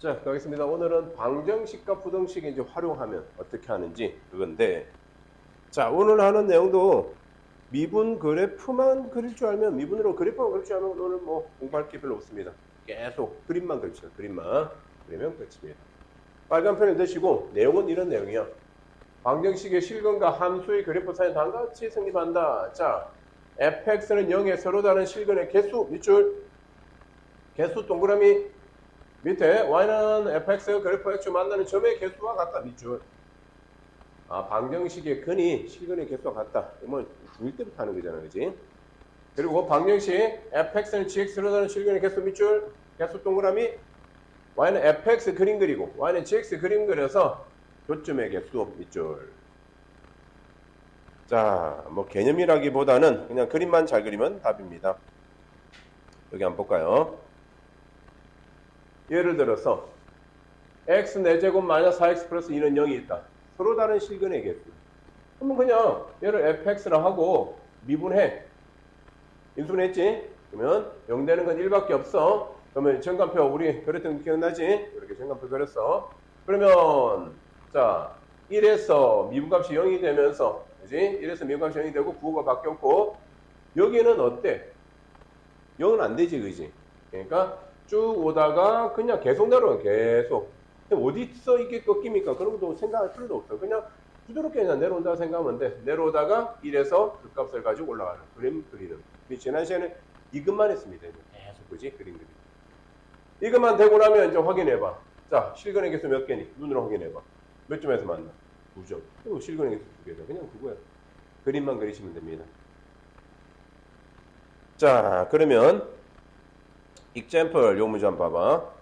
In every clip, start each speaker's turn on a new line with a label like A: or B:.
A: 자, 가겠습니다. 오늘은 방정식과 부등식 이제 활용하면 어떻게 하는지 그건데, 자, 오늘 하는 내용도 미분 그래프만 그릴 줄 알면, 미분으로 그래프만 그릴 줄 알면 오늘 뭐 공부할 게 별로 없습니다. 계속 그림만 그립시다. 그림만 그리면 끝입니다. 빨간 펜을 드시고, 내용은 이런 내용이야. 방정식의 실근과 함수의 그래프 사이에 단같이 성립한다. 자, fx는 0에 서로 다른 실근의 개수 밑줄, 개수 동그라미 밑에 y는 fx 그래프 x 만나는 점의 개수와 같다. 밑줄. 아, 방정식의 근이 실근의 개수와 같다. 뭐 중1 때부터 하는 거잖아, 그지? 그리고 방정식 fx는 gx로 다른 실근의 개수 밑줄, 개수 동그라미, y는 fx 그림 그리고 y는 gx 그림 그려서 교점의 개수 밑줄. 자, 뭐 개념이라기보다는 그냥 그림만 잘 그리면 답입니다. 여기 한번 볼까요? 예를 들어서 x 4제곱 마이너스 4x 플러스 2는 0이 있다. 서로 다른 실근의 개수. 그러면 그냥 얘를 fx라 하고 미분해. 인수분했지? 그러면 0 되는 건 1밖에 없어. 그러면 정관표 우리 그렸던 거 기억나지? 이렇게 정관표 그렸어. 그러면 자 1에서 미분값이 0이 되면서 그지? 1에서 미분값이 0이 되고 부호가 바뀌었고 여기는 어때? 0은 안 되지, 그지? 그러니까 쭉 오다가 그냥 계속 내려와. 계속. 어디서 이게 꺾입니까? 그런 것도 생각할 필요도 없어. 그냥 부드럽게 그냥 내려온다고 생각하면 돼. 내려오다가 1에서 그 값을 가지고 올라가는 그림 그리는. 지난 시간에 이것만 했습니다. 계속, 그지? 그림 그리기. 이것만 되고 나면 이제 확인해봐. 자, 실근의 개수 몇 개니? 눈으로 확인해봐. 몇 점에서 만나? 9점. 그리고 실근의 개수 2개다. 그냥 그거야. 그림만 그리시면 됩니다. 자, 그러면 example 요 문제 한번 봐봐.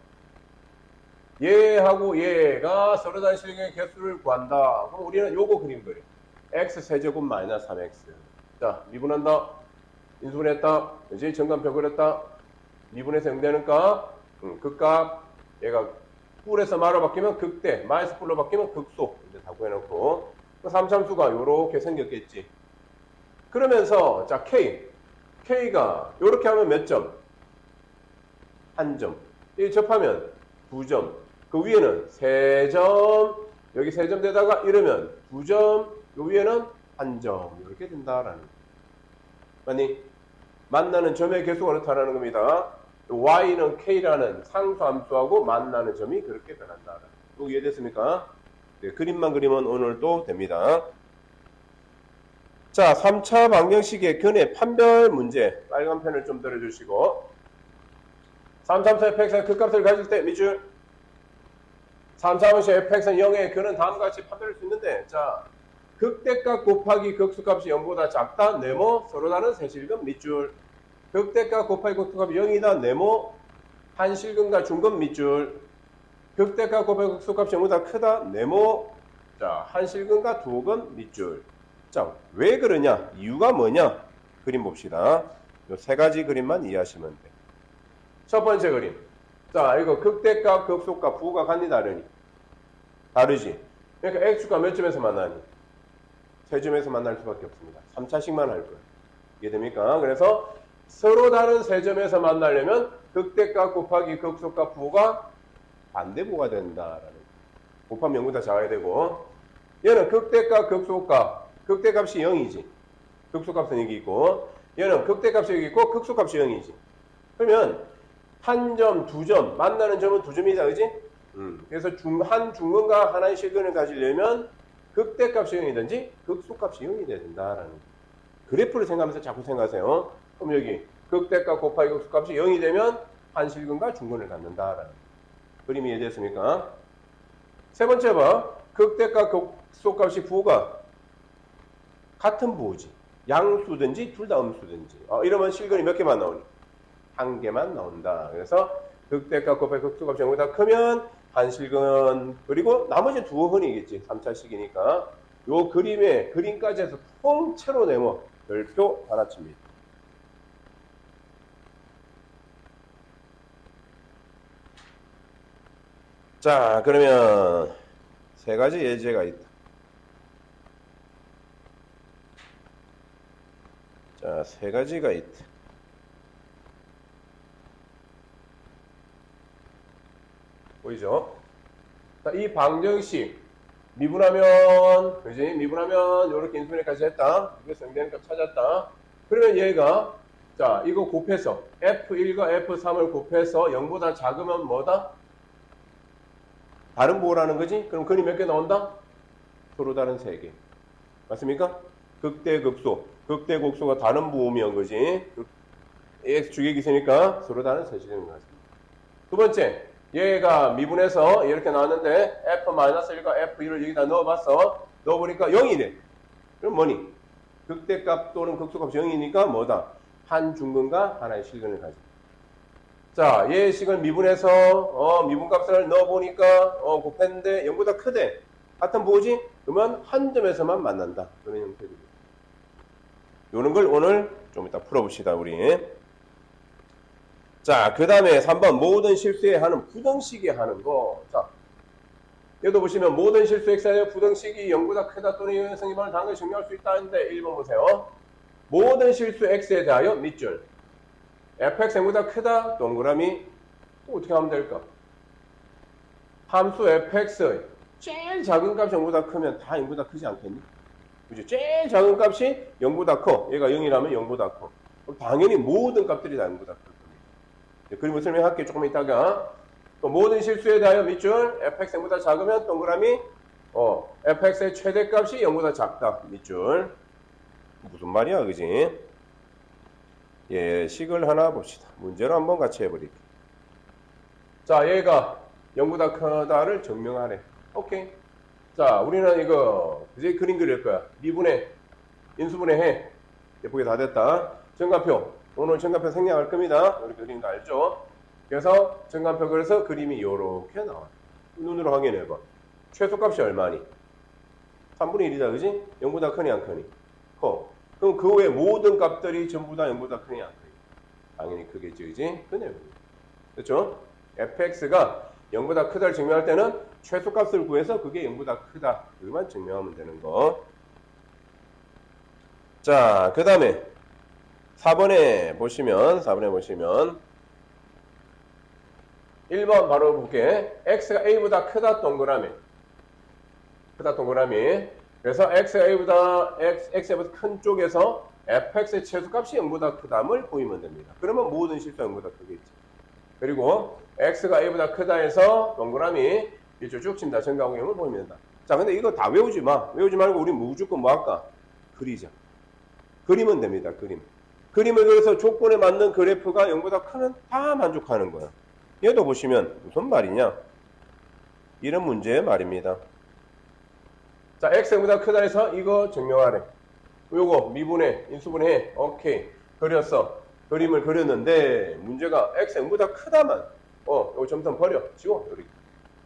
A: 얘하고 얘가 서로 다른 실근의 개수를 구한다. 그럼 우리는 요거 그림 그려. x 세제곱 마이너스 3x. 자, 미분한다. 인수분했다. 이제 정관표 그렸다. 미분해서 0 되는 값. 그 값. 얘가 뿔에서 마로 바뀌면 극대. 마이너스 뿔로 바뀌면 극소. 이제 다 구해놓고. 3참수가 요렇게 생겼겠지. 그러면서 자, K가 요렇게 하면 몇 점? 1점. 이 접하면 2점. 그 위에는 3점. 여기 3점 되다가 이러면 2점. 요 위에는 1점. 이렇게 된다라는 거. 아니, 만나는 점의 개수가 그렇다라는 겁니다. y는 k라는 상수함수하고 만나는 점이 그렇게 변한다라는 거. 이해됐습니까? 네, 그림만 그리면 오늘도 됩니다. 자, 3차 방정식의 근의 판별 문제. 빨간 펜을 좀 들어주시고 3차함수 fx의 극값을 가질 때 밑줄 3차함수 fx는 0의 근은 다음과 같이 판별할 수 있는데 자, 극대값 곱하기 극수값이 0보다 작다. 네모 서로 다른 세실근 밑줄. 극대값 곱하기 극수값이 0이다. 네모 한실근과 중근 밑줄. 극대값 곱하기 극수값이 0보다 크다. 네모 자 한실근과 두근 밑줄. 자, 왜 그러냐? 이유가 뭐냐? 그림 봅시다. 이 세 가지 그림만 이해하시면 돼. 첫 번째 그림. 자, 이거 극대값, 극소값, 부호가 같니 다르니? 다르지. 그러니까 x가 몇 점에서 만나니? 3점에서 만날 수밖에 없습니다. 3차식만 할 거예요. 이해됩니까? 그래서 서로 다른 3점에서 만나려면 극대값 곱하기 극소값 부호가 반대부호가 된다라는 거예요. 곱하면 0보다 작아야 되고 얘는 극대값, 극소값 극대값이 0이지. 극소값은 여기 있고 얘는 극대값이 여기 있고 극소값이 0이지. 그러면 한 점, 2점 만나는 점은 2점이다. 그지? 그래서 한 중근과 하나의 실근을 가지려면 극대값이 0이든지 극소값이 0이 돼야 된다라는 그래프를 생각하면서 자꾸 생각하세요. 그럼 여기 극대값 곱하기 극소값이 0이 되면 한 실근과 중근을 갖는다라는 그림이 이해됐습니까? 세 번째 봐. 극대값 극소값이 부호가 같은 부호지. 양수든지 둘 다 음수든지. 이러면 실근이 몇 개만 나오니? 한 개만 나온다. 그래서 극대값 곱하기 극소값이 0보다 크면 한실근 그리고 나머지 두어흔이겠지. 3차식이니까 요 그림에 그림까지 해서 통째로 내면 별표 하나칩니다. 자, 그러면 세 가지 예제가 있다. 자, 세 가지가 있다. 보이죠? 자, 이 방정식 미분하면, 그지? 미분하면 요렇게 인수분해까지 했다. 이게 정되는 값 찾았다. 그러면 얘가 자, 이거 곱해서 F1과 F3을 곱해서 0보다 작으면 뭐다? 다른 부호라는 거지? 그럼 근이 몇 개 나온다? 서로 다른 3개. 맞습니까? 극대극소. 극대곡소가 다른 부호면 거지. AX 주객이 있으니까 서로 다른 세제곱인 것 같습니다. 두 번째, 얘가 미분해서 이렇게 나왔는데 F-1과 F1을 여기다 넣어봤어. 넣어보니까 0이네. 그럼 뭐니? 극대값 또는 극소값이 0이니까 뭐다? 한 중근과 하나의 실근을 가지고. 자, 얘 식을 미분해서 미분값을 넣어보니까 곱했는데 0보다 크대. 같은 부호지? 그러면 한 점에서만 만난다. 그런 형태입니다. 요런 걸 오늘 좀 이따 풀어봅시다, 우리. 자, 그 다음에 3번 모든 실수에 하는 부등식에 하는 거. 자, 얘도 보시면 모든 실수 x에 부등식이 0보다 크다 또는 0의 성립을 당연히 증명할 수 있다 했는데 1번 보세요. 모든 실수 x에 대하여 밑줄 fx 0보다 크다 동그라미 어떻게 하면 될까? 함수 fx의 제일 작은 값이 0보다 크면 다 0보다 크지 않겠니? 그죠? 제일 작은 값이 0보다 커. 얘가 0이라면 0보다 커. 그럼 당연히 모든 값들이 다 0보다 커. 그림을 설명할게 조금 이따가. 또 모든 실수에 대하여 밑줄 fx 0보다 작으면 동그라미 fx의 최대값이 0보다 작다. 밑줄. 무슨 말이야, 그지? 예, 식을 하나 봅시다. 문제로 한번 같이 해버릴게. 자, 얘가 0보다 크다를 증명하래. 오케이. 자, 우리는 이거 이제 그림 그릴 거야. 미분해, 인수분해 해. 예쁘게 다 됐다. 정관표. 오늘 정관표 생략할 겁니다. 이렇게 그리는 거 알죠? 그래서 정관표 그래서 그림이 이렇게 나와. 눈으로 확인해봐. 최소값이 얼마니? 3분의 1이다, 그지? 0보다 크니 안 크니? 커. 그럼 그 외 모든 값들이 전부 다 0보다 크니 안 크니? 당연히 크겠지, 그지? 그 내용입니다. 그렇죠? fx가 0보다 크다를 증명할 때는 최소값을 구해서 그게 0보다 크다. 그것만 증명하면 되는 거. 자, 그 다음에 4번에 보시면 1번 바로 볼게. x가 a보다 크다 동그라미. 크다 동그라미. 그래서 x가 x보다 큰 쪽에서 fx의 최소값이 0보다 크다를 보이면 됩니다. 그러면 모든 실수가 0보다 크겠지. 그리고 x가 a보다 크다 해서 동그라미 이쪽 쭉 친다. 정가공형을 보이면 된다. 자, 근데 이거 다 외우지 마. 외우지 말고 우리 무조건 뭐 할까? 그리자. 그리면 됩니다. 그림을 그려서 조건에 맞는 그래프가 0보다 크면 다 만족하는 거야. 얘도 보시면 무슨 말이냐? 이런 문제의 말입니다. 자, x 0보다 크다 해서 이거 증명하래. 요거 미분해, 인수분해. 오케이. 그렸어. 그림을 그렸는데 문제가 x 0보다 크다만 요거 점점 버려. 지워.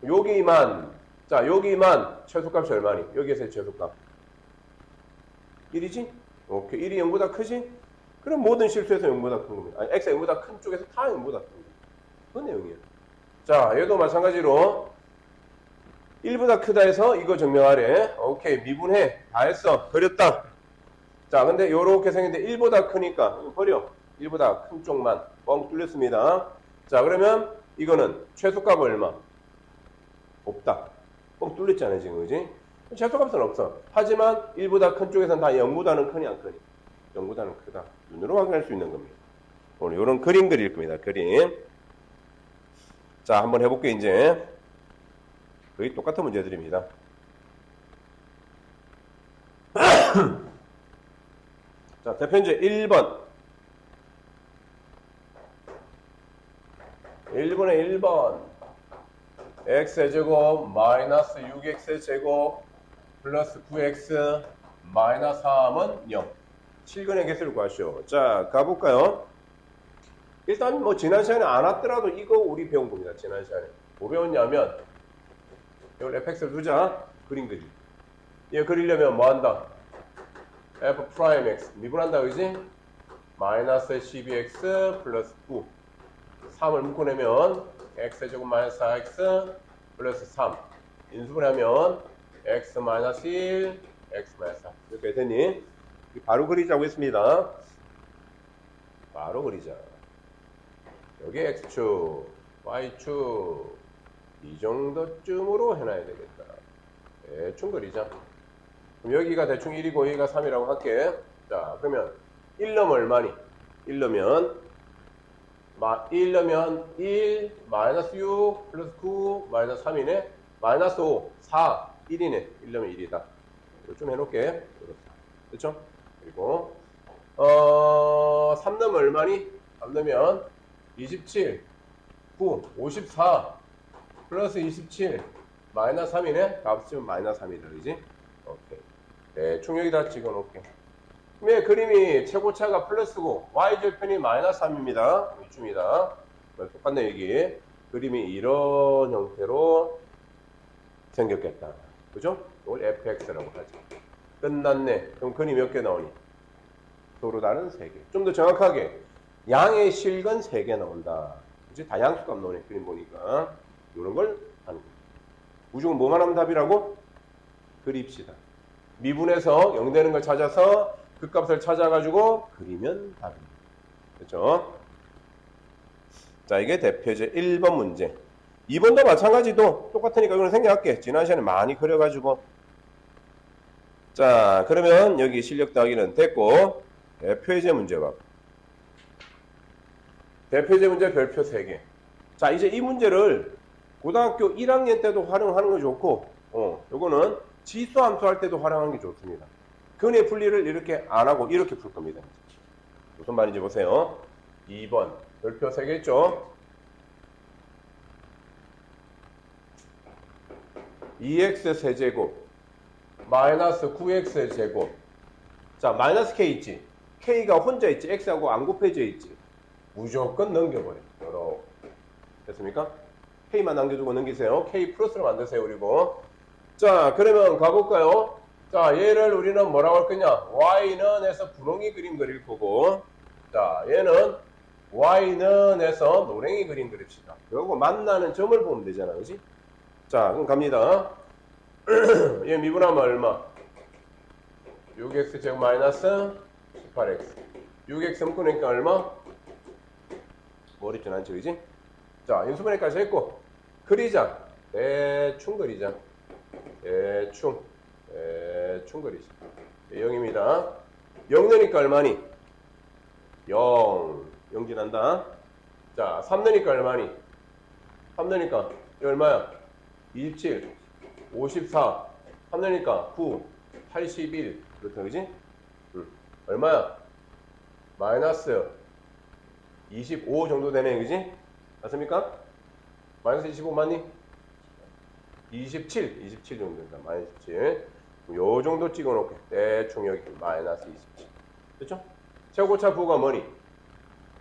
A: 여기만 자, 여기만 최소값이 얼마니? 여기에서의 최소값 1이지? 오케이. 1이 0보다 크지? 그럼 모든 실수에서 0보다 큰 겁니다. 아니, x가 0보다 큰 쪽에서 다 0보다 큰 겁니다. 그 내용이에요. 자, 얘도 마찬가지로 1보다 크다 해서 이거 증명하래. 오케이. 미분해. 다 했어. 그렸다. 자, 근데 요렇게 생겼는데 1보다 크니까 버려. 1보다 큰 쪽만 뻥 뚫렸습니다. 자, 그러면 이거는 최소값 얼마? 없다. 뻥 뚫렸잖아요, 지금. 그지? 최소값은 없어. 하지만 1보다 큰 쪽에서는 다 0보다는 크니 안 크니? 0보다는 크다. 눈으로 확인할 수 있는 겁니다. 오늘 이런 그림 그릴 겁니다. 그림. 자, 한번 해볼게요, 이제. 거의 똑같은 문제들입니다. 자, 대표문제 1번. 1번에 1번. x제곱 마이너스 6x제곱 플러스 9x 마이너스 3은 0. 7근의 개수를 구하시오. 자, 가볼까요? 일단 뭐 지난 시간에 안 왔더라도 이거 우리 배운 겁니다. 지난 시간에. 뭐 배웠냐면 이걸 fx를 두자. 그림 그리. 얘 그리려면 뭐 한다? f 프라임 x 미분한다, 그지? 마이너스 12x 플러스 9 3을 묶어내면 x제곱 마이너스 4x 플러스 3 인수분해하면 x 마이너스 1 x 마이너스 4 이렇게 됐니? 바로 그리자고 했습니다. 바로 그리자. 여기 x축, y축, 이 정도쯤으로 해놔야 되겠다. 대충 그리자. 그럼 여기가 대충 1이고 여기가 3이라고 할게. 자, 그러면 1 넣으면 얼마니? 1 넣으면 1 마이너스 6 플러스 9 마이너스 3이네. 마이너스 5 4 1이네. 1 넣으면 1이다. 이거 좀 해놓을게. 그렇죠? 그리고 3 넣으면 얼마니? 3 넣으면 27 9 54 플러스 27 마이너스 3이네. 다 합치면 마이너스 3이다. 그지? 오케이. 대충 여기다 찍어놓을게. 그러면 그림이 최고차가 플러스고 y절편이 마이너스 3입니다. 이쯤이다. 똑같네. 여기 그림이 이런 형태로 생겼겠다. 그죠? 이걸 fx라고 하지. 끝났네. 그럼 그림이 몇 개 나오니? 서로 다른 3개. 좀 더 정확하게 양의 실근 3개 나온다. 이제 다양수값 나오네. 그림 보니까 이런 걸 하는 거예요. 무조건 뭐만 하면 답이라고? 그립시다. 미분에서 0 되는 걸 찾아서 그 값을 찾아가지고 그리면 답입니다. 그렇죠? 자, 이게 대표제 1번 문제. 2번도 마찬가지도 똑같으니까 이거는 생략할게. 지난 시간에 많이 그려가지고. 자, 그러면 여기 실력 더하기는 됐고 대표제 문제 봐. 대표제 문제 별표 3개. 자, 이제 이 문제를 고등학교 1학년 때도 활용하는 거 좋고 요거는 지수 함수 할 때도 활용하는 게 좋습니다. 근의 분리를 이렇게 안 하고 이렇게 풀 겁니다. 무슨 말인지 보세요. 2번 별표 3개 있죠? 2x 세제곱 마이너스 9x 제곱. 자, 마이너스 k 있지? k가 혼자 있지? x하고 안 곱해져 있지? 무조건 넘겨버려. 요렇게. 됐습니까? k만 남겨주고 넘기세요. k 플러스로 만드세요. 그리고 자, 그러면 가볼까요? 자, 얘를 우리는 뭐라고 할 거냐? y는 해서 분홍이 그림 그릴 거고, 자, 얘는 y는 해서 노랭이 그림 그립시다. 그리고 만나는 점을 보면 되잖아. 그지? 자, 그럼 갑니다. 얘 미분하면 얼마? 6x 제곱 마이너스 18x. 6x 묶으니까 얼마? 어렵진 않지, 그지? 자, 인수분해까지 했고, 그리자. 대충 그리자. 대충 그리자. 0입니다. 0 넣으니까 얼마니? 0 지난다. 자, 3 넣으니까 얼마니? 3 넣으니까 이 얼마야? 27 54 3 넣으니까 9 81 그렇다. 그지? 얼마야? 마이너스 25 정도 되네. 그지? 맞습니까? 마이너스 25 맞니? 27 정도 된다. 마이너스 27. 요 정도 찍어 놓게. 대충 여기 마이너스 27. 그렇죠? 최고차 부호가 뭐니?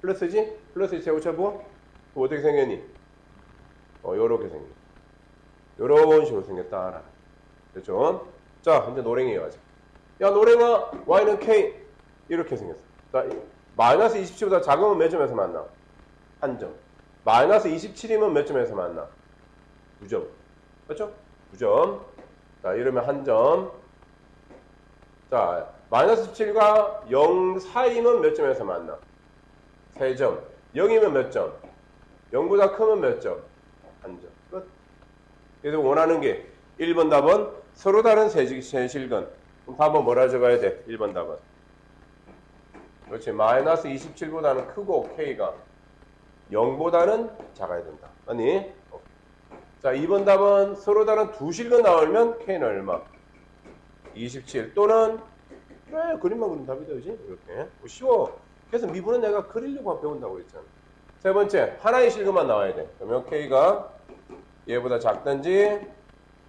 A: 플러스지? 플러스 최고차 부호? 그거 어떻게 생겼니? 요렇게 생겼. 요런 식으로 생겼다. 그렇죠? 자, 이제 노랭이 가자. 야, 노랭아, y는 k. 이렇게 생겼어. 자, 마이너스 27보다 작으면 몇 점에서 만나? 한 점. 마이너스 27이면 몇 점에서 만나? 9점. 그렇죠? 9점. 자, 이러면 한 점. 자, 마이너스 17과 0 사이면 몇 점에서 만나? 3점. 0이면 몇 점? 0보다 크면 몇 점? 한 점. 끝. 그래서 원하는 게 1번 답은 서로 다른 세실근. 그럼 답은 뭐라 적어야 돼? 1번 답은. 그렇지. 마이너스 27보다는 크고 k가 0보다는 작아야 된다. 아니? 자, 2번 답은 서로 다른 두 실근 나오면 k는 얼마? 27 또는 그래, 그림만 그리면 답이다. 그지? 이렇게. 쉬워. 그래서 미분은 내가 그리려고 배운다고 했잖아. 세 번째, 하나의 실근만 나와야 돼. 그러면 k가 얘보다 작든지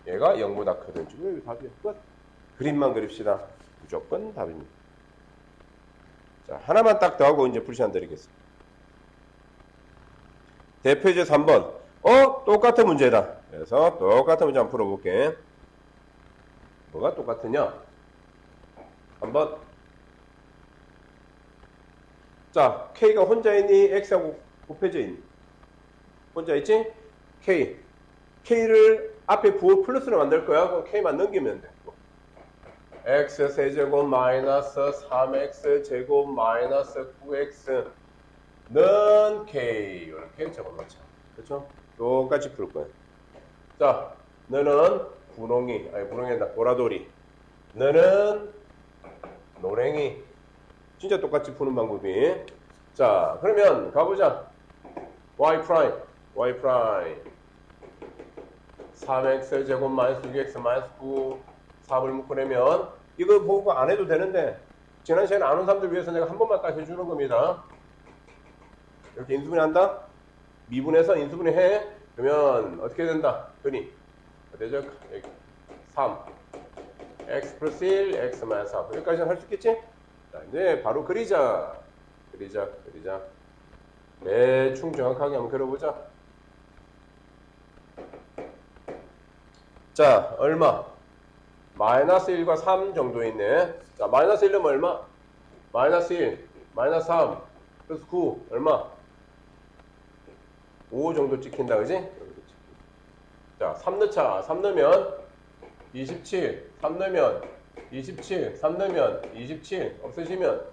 A: 얘가 0보다 크든지. 왜 답이야? 끝. 그림만 그립시다. 무조건 답입니다. 자, 하나만 딱 더하고 이제 풀 시간 드리겠습니다. 대표제 3번. 똑같은 문제다. 그래서 똑같은 문제 한번 풀어볼게. 뭐가 똑같으냐? 한번. 자, k가 혼자 있니? x하고 곱해져 있니? 혼자 있지? k를 앞에 부호 플러스로 만들 거야. 그럼 k만 넘기면 돼. x 세제곱 마이너스 3x 제곱 마이너스 9x 는 k 이렇게 적어놓자. 그렇죠? 똑같이 풀 거예요. 자, 너는 분홍이, 아니 분홍이 아니라 보라돌이. 너는 노랭이. 진짜 똑같이 푸는 방법이. 자, 그러면 가보자. y 프라임, y 프라임. 3x 제곱 마이너스 6x 마이너스 9 4을 묶어내면 이거 보고 안 해도 되는데 지난 시간에 안 온 사람들 위해서 내가 한 번만 딱 해주는 겁니다. 이렇게 인수분해 한다? 미분해서 인수분해 해. 그러면 어떻게 된다? 근이 되죠? 3 x 플러스 1 x 마이너스 3 여기까지는 할 수 있겠지? 자, 이제 바로 그리자. 대충 정확하게 한번 그려보자. 자, 얼마? 마이너스 1과 3 정도 있네. 자, 마이너스 1은 얼마? 마이너스 1, 마이너스 3, 플러스 9, 얼마? 5 정도 찍힌다, 그지? 자, 3 넣자. 3 넣으면 27, 3 넣으면 27, 3 넣으면 27, 없으시면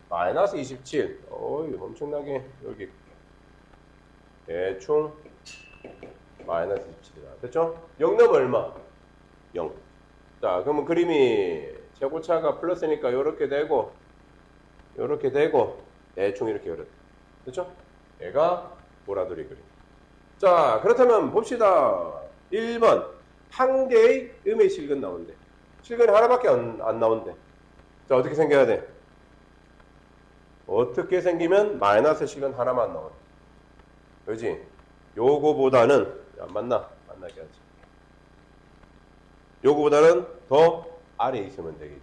A: 마이너스 27. 어이, 엄청나게, 여기. 대충, 마이너스 27이다. 됐죠? 0 넣으면 얼마? 0. 자, 그러면 그림이 최고차가 플러스니까 요렇게 되고, 대충 이렇게 그렸다. 됐죠? 얘가 보라돌이 그림. 자, 그렇다면 봅시다. 1번. 한 개의 음의 실근 나온대. 실근이 하나밖에 안 나온대. 자, 어떻게 생겨야 돼? 어떻게 생기면 마이너스 실근 하나만 나오네. 그지? 요거보다는, 만나게 하지. 요거보다는 더 아래에 있으면 되겠지.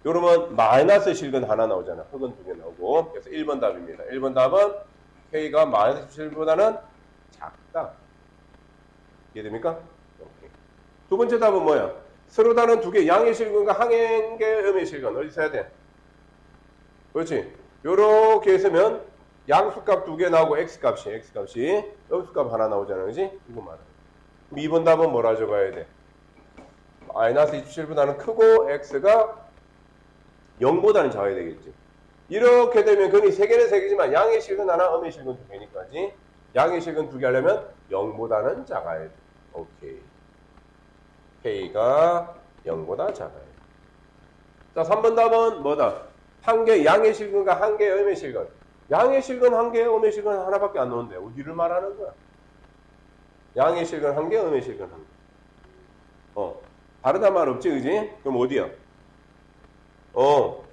A: 요러면 마이너스 실근 하나 나오잖아. 흑은 2개 나오고. 그래서 1번 답입니다. 1번 답은 K가 마이너스 17보다는 작다. 이해됩니까? 오케이. 두 번째 답은 뭐야? 서로 다른 2개, 양의 실근과 한 개의 음의 실근. 어디서 해야 돼? 그렇지. 요렇게 했으면 양수값 2개 나오고 x값이 음수값 하나 나오잖아. 그지? 이거 말해. 2번 답은 뭐라 적어야 돼? 마이너스 27보다는 크고 x가 0보다는 작아야 되겠지. 이렇게 되면 근이 3개는 3개지만 양의 실근 하나, 음의 실근 2개니까지. 양의 실근 2개 하려면 0보다는 작아야 돼. 오케이. K가 0보다 작아야 돼. 자, 3번 답은 뭐다? 한 개 양의 실근과 한 개의 음의 실근. 양의 실근 한 개, 음의 실근 하나밖에 안 나오는데 어디를 말하는 거야? 양의 실근 한 개, 음의 실근 한 개. 다르다 말 없지, 그지? 그럼 어디야?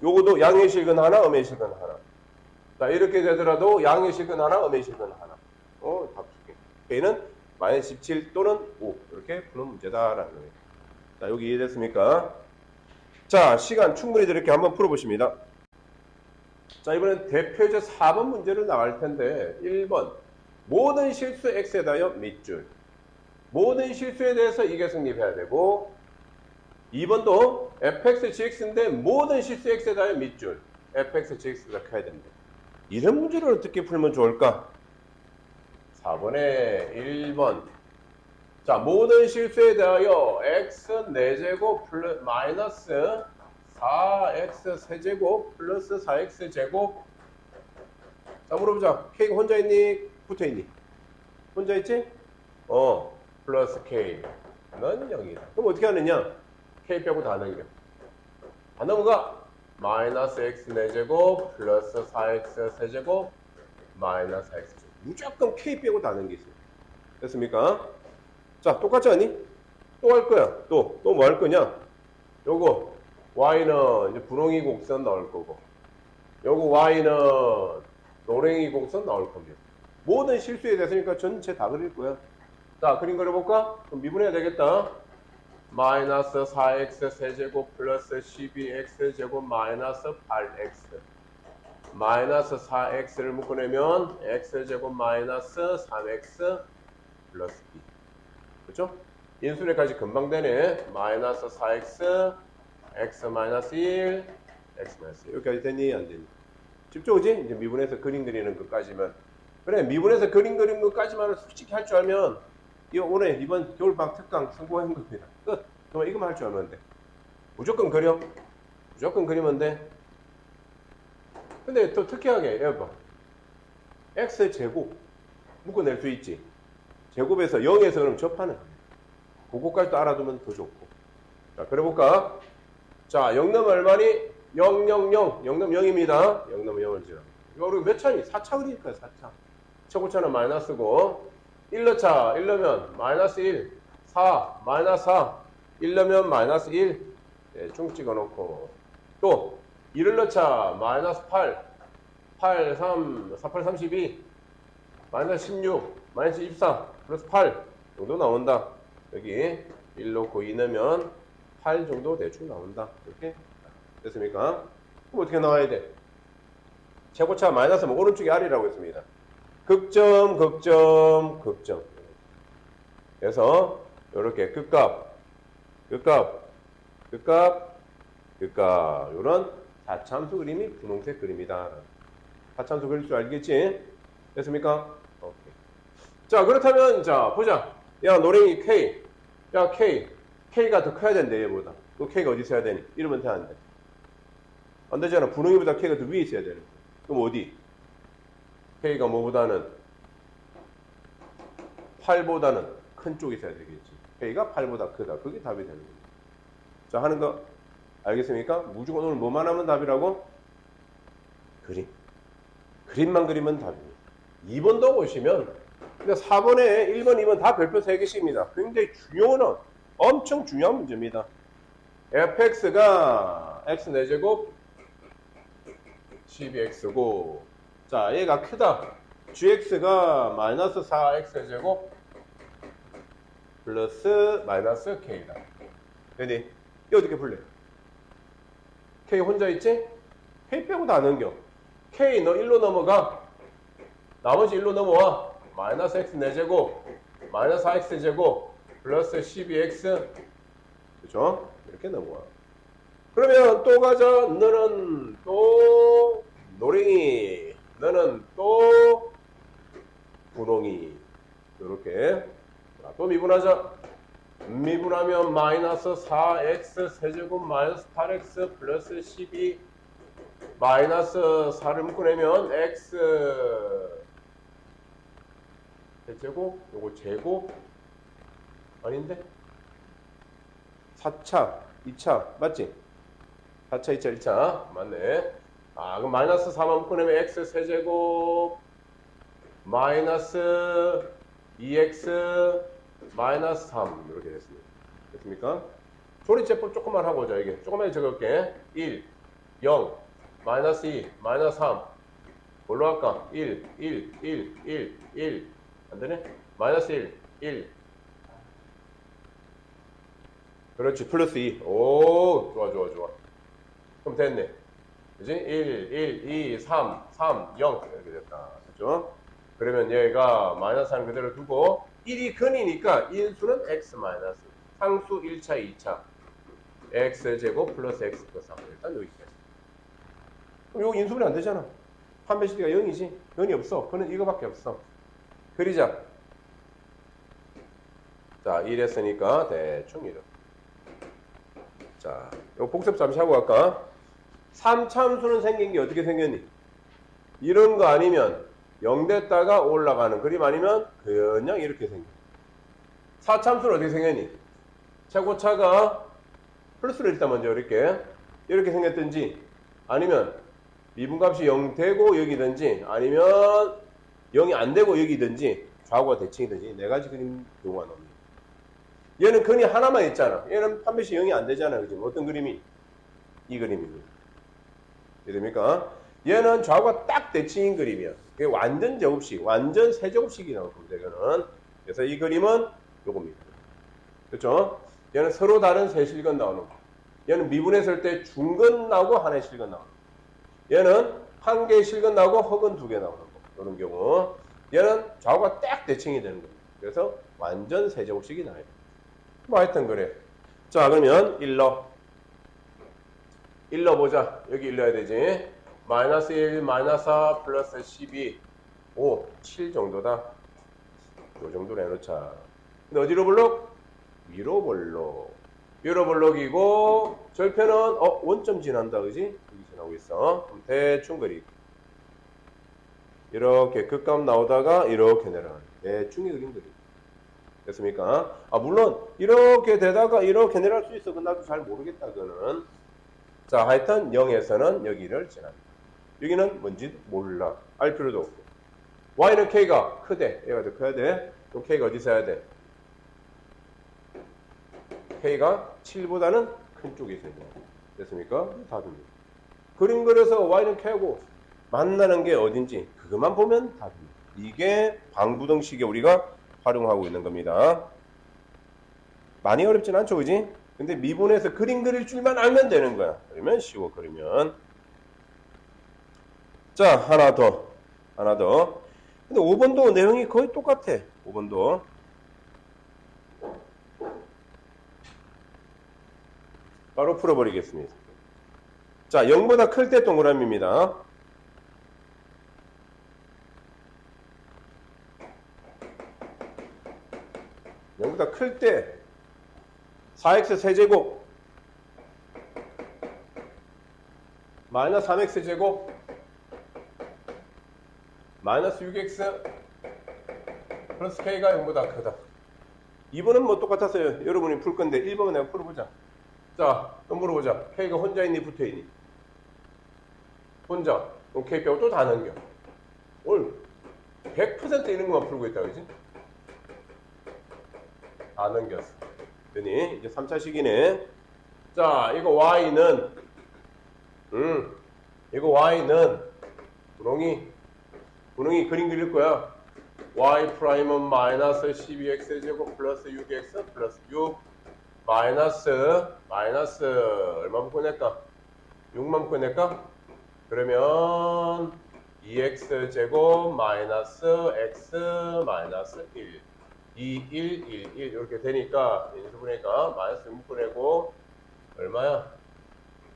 A: 요거도 양의 실근 하나, 음의 실근 하나. 자, 이렇게 되더라도 양의 실근 하나, 음의 실근 하나. 답 두 개. K는 마이너스 17 또는 5. 이렇게 푸는 문제다라는 거예요. 자, 여기 이해됐습니까? 자, 시간 충분히 이렇게 한번 풀어보십니다. 자, 이번엔 대표적 4번 문제를 나갈 텐데 1번 모든 실수 x에 대하여 밑줄. 모든 실수에 대해서 이게 성립해야 되고 2번도 fx, gx인데 모든 실수 x에 대하여 밑줄. fx, gx가 커야 된다. 이런 문제를 어떻게 풀면 좋을까? 4번에 1번. 자, 모든 실수에 대하여 x 4제곱 플러스 마이너스 4x 세제곱 플러스 4x 제곱. 자, 물어보자. K가 혼자 있니? 붙어 있니? 혼자 있지? 플러스 K는 0이다. 그럼 어떻게 하느냐? K 빼고 다 넘겨. 다 넘어가. 마이너스 x 4제곱 플러스 4x 세제곱 마이너스 4x 제곱. 무조건 K 빼고 다 넘기세요. 됐습니까? 자, 똑같지 않니? 또 할 거야. 또 뭐 할 거냐? 요거 y는 이제 분홍이 곡선 나올 거고, 요거 y는 노랭이 곡선 나올 겁니다. 모든 실수에 대해서니까 전체 다 그릴 거야. 자, 그림 그려볼까? 그럼 미분해야 되겠다. 마이너스 4x 세제곱 플러스 12x 제곱 마이너스 8x. 마이너스 4x를 묶어내면 x 제곱 마이너스 3x 플러스 2. 그렇죠? 인수분해까지 금방 되네. 마이너스 4x x 마이너스 1 x 마이너스 1. 여기까지 됐니? 안 됐니? 쉽죠, 그지? 이제 미분해서 그림 그리는 것까지만. 그래, 미분해서 그림 그리는 것까지만 솔직히 할 줄 알면 올해 이번 겨울방학 특강 성공한 겁니다. 끝. 그럼 이거만 할 줄 알면 돼. 무조건 그려. 무조건 그리면 돼. 근데 또 특이하게 여러분 x 제곱 묶어낼 수 있지. 제곱에서 0에서 그럼 접하는 겁니다. 그거까지도 알아두면 더 좋고. 자, 그래볼까? 자, 0 넘으면 얼마니? 0, 0, 0. 0 넘으면 0입니다. 0 넘으면 0을 지나. 이거 우리 몇 차니? 4차 그리니까요, 4차. 최고차는 마이너스고, 1 넣자. 1 넣으면 마이너스 1, 4, 마이너스 4. 1 넣으면 마이너스 1. 예, 중 찍어놓고. 또, 2를 넣자. 마이너스 8, 8, 3, 4, 8, 32. 마이너스 16, 마이너스 24, 플러스 8 정도 나온다. 여기 1 넣고 2 넣으면 8 정도 대충 나온다. 이렇게 됐습니까? 그럼 어떻게 나와야 돼? 최고차 마이너스면 오른쪽이 R이라고 했습니다. 극점, 극점, 극점. 그래서 이렇게 극값, 극값, 극값, 극값. 이런 사참수 그림이 분홍색 그림이다. 사참수 그릴 줄 알겠지? 됐습니까? 오케이. 자, 그렇다면, 자, 보자. 야, 노랭이 K. 야, K. K가 더 커야 된대, 얘보다. 또 K가 어디 있어야 되니? 이러면 돼, 안 돼? 안 되잖아. 분홍이보다 K가 더 위에 있어야 되는 거야. 그럼 어디? K가 뭐보다는 8보다는 큰 쪽이 있어야 되겠지. K가 8보다 크다. 그게 답이 되는 거야. 자, 하는 거 알겠습니까? 무조건 오늘 뭐만 하면 답이라고? 그림. 그림만 그리면 답입니다. 2번도 보시면, 근데 4번에 1번, 2번 다 별표 3개씩입니다. 굉장히 중요한, 엄청 중요한 문제입니다. fx가 x 4제곱 12x고, 자, 얘가 크다. gx가 마이너스 4x 제곱 플러스 마이너스 k다. 되니? 이거 어떻게 풀래? k 혼자 있지? k 빼고 다 넘겨. k 너 1로 넘어가. 나머지 1로 넘어와. 마이너스 x 4제곱 마이너스 4x 제곱 플러스 12x. 그죠? 이렇게 넘어와. 그러면 또 가자. 너는 또 노랭이, 너는 또 분홍이. 이렇게. 자, 또 미분하자. 미분하면 마이너스 4x 세제곱 마이너스 8x 플러스 12 마이너스 4를 묶어내면 x 세제곱, 요거 제곱 아닌데? 4차, 2차 맞지? 4차, 2차, 1차 맞네. 아, 그럼 마이너스 4만 묶어내면 x 세제곱 마이너스 2x 마이너스 3 이렇게 됐습니다. 됐습니까? 조리제법 조금만 하고 오자. 이게 조금만 적을게. 1, 0, 마이너스 2, 마이너스 3 뭘로 할까? 1, 1, 1, 1, 1 안되네? 마이너스 1, 1 그렇지. 플러스 2 오, 좋아 좋아 좋아. 그럼 됐네. 그지? 1, 1, 2, 3, 3, 0 이렇게 됐다. 그죠? 그러면 얘가 마이너스 하는 그대로 두고 1이 근이니까 인수는 x 마이너스 상수 1차, 2차 x제곱 플러스 x 플러스 3 일단 여기까지. 그럼 이거 인수분해 안 되잖아. 판별시티가 0이지. 0이 없어. 그는 이거밖에 없어. 그리자. 자, 1 했으니까 대충 이렇게. 자, 이거 복습 잠시 하고 갈까? 3참수는 생긴 게 어떻게 생겼니? 이런 거 아니면 0 됐다가 올라가는 그림 아니면 그냥 이렇게 생겨. 4참수는 어떻게 생겼니? 최고차가 플러스를 일단 먼저 이렇게 생겼든지 아니면 미분값이 0 되고 여기든지 아니면 0이 안 되고 여기든지 좌우가 대칭이든지 네 가지 그림 경우가 나옵니다. 얘는 근이 하나만 있잖아. 얘는 판별식 0이 안 되잖아. 그지? 어떤 그림이? 이 그림입니다. 이해됩니까? 얘는 좌우가 딱 대칭인 그림이야. 그게 완전 제곱식, 완전 세제곱식이 나올 겁니다. 이거는. 그래서 이 그림은 요겁니다. 그렇죠? 얘는 서로 다른 세 실근 나오는 거. 얘는 미분했을 때 중근 나오고 하나의 실근 나오는 거. 얘는 한 개의 실근 나오고 허근 두 개 나오는 거. 이런 경우. 얘는 좌우가 딱 대칭이 되는 겁니다. 그래서 완전 세제곱식이 나와요. 뭐 하여튼 그래. 자, 그러면 1러 보자. 여기 1 넣어야 되지. 마이너스 1, 마이너스 4, 플러스 12, 5, 7 정도다. 요 정도로 해놓자. 근데 어디로 볼록? 위로 볼록. 위로 볼록이고, 절편은, 원점 지난다, 그지? 여기 지나고 있어. 그럼 대충 그리고. 이렇게 극값 나오다가 이렇게 내려가는. 대충이 그림 그리고. 됐습니까? 물론 이렇게 되다가 이렇게 내려갈 수 있어. 그건 나도 잘 모르겠다. 그거는. 자, 하여튼 0에서는 여기를 지납니다. 여기는 뭔지 몰라. 알 필요도 없고. y는 k가 크대. 얘가 더 커야 돼. 그럼 k가 어디서 해야 돼? k가 7보다는 큰 쪽에 있어야 돼. 됐습니까? 답입니다. 그림 그려서 y는 k하고 만나는 게 어딘지 그것만 보면 답입니다. 이게 방부등식에 우리가 활용하고 있는 겁니다. 많이 어렵진 않죠, 그지? 근데 미분에서 그림 그릴 줄만 알면 되는 거야. 그러면 쉬워, 그러면. 자, 하나 더. 근데 5번도 내용이 거의 똑같아. 5번도. 바로 풀어버리겠습니다. 자, 0보다 클 때 동그라미입니다. 보다 클 때 4x 세제곱 마이너스 3x 제곱 마이너스 6x 플러스 k가 0보다 크다. 2번은 뭐 똑같았어요. 여러분이 풀 건데 1번은 내가 풀어보자. 자, 또 물어보자. k가 혼자 있니 붙어 있니? 혼자. 그럼 k 빼고 또 다 넘겨. 오늘 100% 이런 것만 풀고 있다, 그지? 다 넘겼어. 그러니 이제 3차 식이네. 자, 이거 y는 분홍이 그림 그릴 거야. y 프라임은 마이너스 12x 제곱 플러스 6x 플러스 6 마이너스 얼마 묶어낼까? 6만 묶어낼까? 그러면 2x 제곱 마이너스 x 마이너스 1 2, 1, 1, 1 이렇게 되니까 인수분해니까 마이너스 6 묶어내고 얼마야?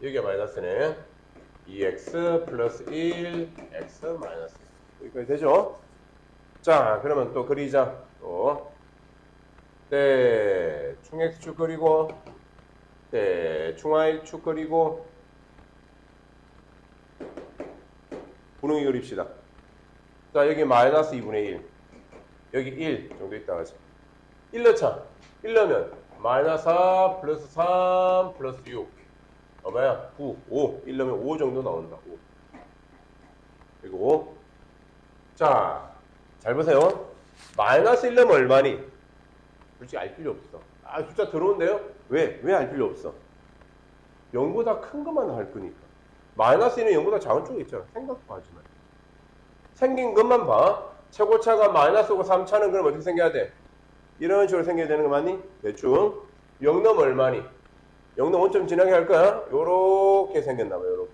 A: 여기가 마이너스네. 2x 플러스 1 x 마이너스 1 여기까지 되죠? 자, 그러면 또 그리자. 또 대충 x축 그리고 대충 y축 그리고 분홍이 그립시다. 자, 여기 마이너스 2분의 1 여기 1 정도 있다 하죠. 1 넣자. 1 넣으면 마이너스 4 플러스 3 플러스 6 얼마야? 9, 5 1 넣으면 5 정도 나온다. 5 그리고 자, 잘 보세요. 마이너스 1 넣으면 얼마니? 솔직히 알 필요 없어. 숫자 들어온대요? 왜 알 필요 없어? 0보다 큰 것만 할 거니까. 마이너스 1은 0보다 작은 쪽에 있잖아. 생각도 하지 마. 생긴 것만 봐. 최고차가 마이너스고 3차는 그럼 어떻게 생겨야 돼? 이런 식으로 생겨야 되는 거 맞니? 대충 0 넣으면 얼마니? 0 넣으면 원점 지나게 할 거야? 요렇게 생겼나 봐. 요렇게.